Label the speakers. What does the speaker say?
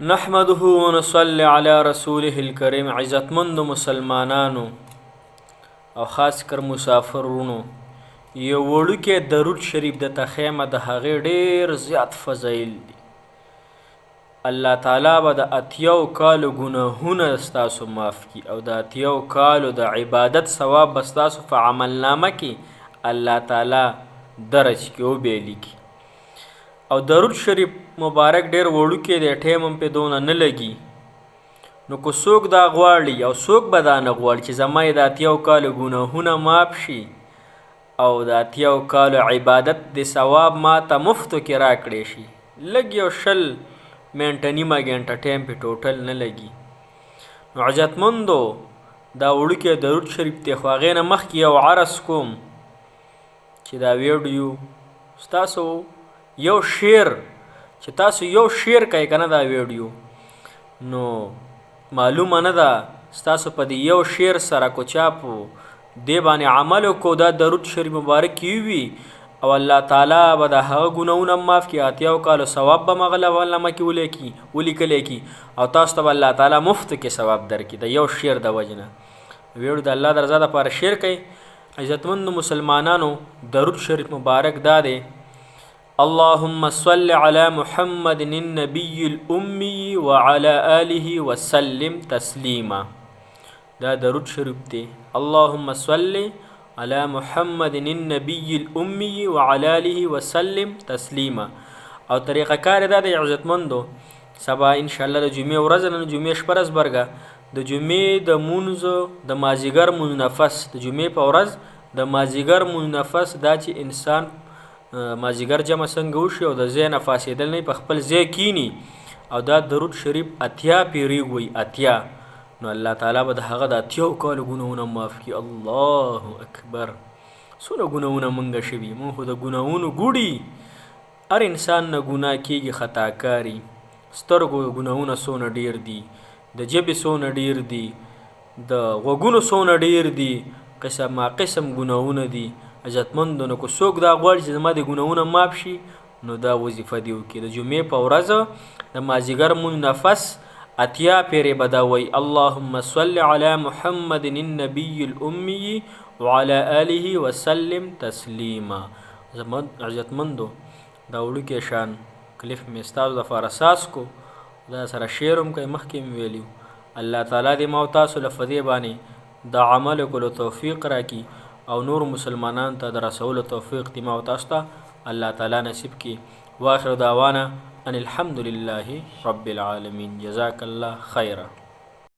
Speaker 1: نحمده ونصلي على رسوله الكريم. عزتمند مسلمانانو او خاص کر مسافرونو، یو وړوکی درود شریف د تخیمه د هغې ډیر زیات فضایل دي. الله تعالی به د اتیاو کالو ګناهونه ستاسو معاف کی او د اتیاو کالو د عبادت ثواب به ستاسو په عملنامه کې الله تعالی درج کی او به لیکي. او درود شریف مبارک ډیر وړوکی دی، ټیم هم پې دونه نه لګي. نو که څوک دا غواړي او څوک به دا نه غواړي چې زما یې د اتیاو کالو ګناهونه معاف شي او د اتیاو کالو عبادت د ثواب ما ته مفتو کې راکړی شي، لږ یو 20 منټه نیمه ګنټه ټیم پې ټوټل نه لګي. نو عزتمندو دا وړوکی درود شریف دی، خو هغې نه مخکې یو عرض کوم چې دا ویډیو ستاسو یو شیر چې تاسو یو شیر کوئ که نه دا ویډیو، نو معلومه نه ده ستاسو په دې یو شیر سره کو چا په دې باندې عمل وکړو دا درود شریف مبارک وي او الله تعالی به د هغه ګناهونه معاف کړي، اتیاو کالو ثواب به مغه عملنامه کې ولیکلی کي او تاسو ته به الله تعالی مفت کې ثواب درکړي د یو شیر د وجې نه. ویډیو د الله د رضا دپاره شیر کوئ. عزتمندو مسلمانانو درود شریف مبارک دا دی: اللهم صل على محمد النبي الأمي وعلى آله وسلم تسليما. دا درود شریف دی. اللهم صل على محمد النبي الأمي وعلى آله وسلم تسليما. او طریقه کار دا دی عزتمندو، سبا ان شاء الله د جمعې ورځ نن جمعې شپه ورځ برګه د جمعې د مونځ د مازیګر مونځ نفس د جمعې په ورځ د مازیګر مونځ نفس دا چې انسان مازیګر جمع څنګه وشي او د ځای نه فاسېدل نه په خپل ځای کینی او دا درود شریف اتیا پیری وي اتیا، نو الله تعالی به د هغه د اتیاو کالو ګناهونه معاف کړي. الله اکبر! څونه ګناهونه مونږ شوي، مونږ خو د ګناهونو ګوډي، هر انسان نه ګناه کېږي، خطاکاري. سترګو ګناهونه څونه ډیر دي، د ژبې څونه ډیر دي، د غوږونو څونه ډیر دي، قسم قسم ګناهونه دي. عزتمندو نو که څوک دا غواړي چې زما د ګناهونه معاف شي نو دا وظیفه دی وکړي. د جمعې په ورځ د مازدیګر مونځ نفس اتیا پیرې به دا وایي: اللهم صل على محمد النبي الأمي وعلى آله وسلم تسلیما. عزتمندو دا وړوکی شان کلیف مې ستاسو دپاره ساس کو، دا سره شیر هم کوي، مخکې مې ویلي. الله تعالی دې ما او تاسو له فدې باندې د عمل کولو توفیق راکړي او نور مسلمانان ته د رسولو توفیق دې ما او تاسو ته الله تعالی نصیب کړي. واخر دعوانا ان الحمد لله رب العالمین. جزاک الله خیرا.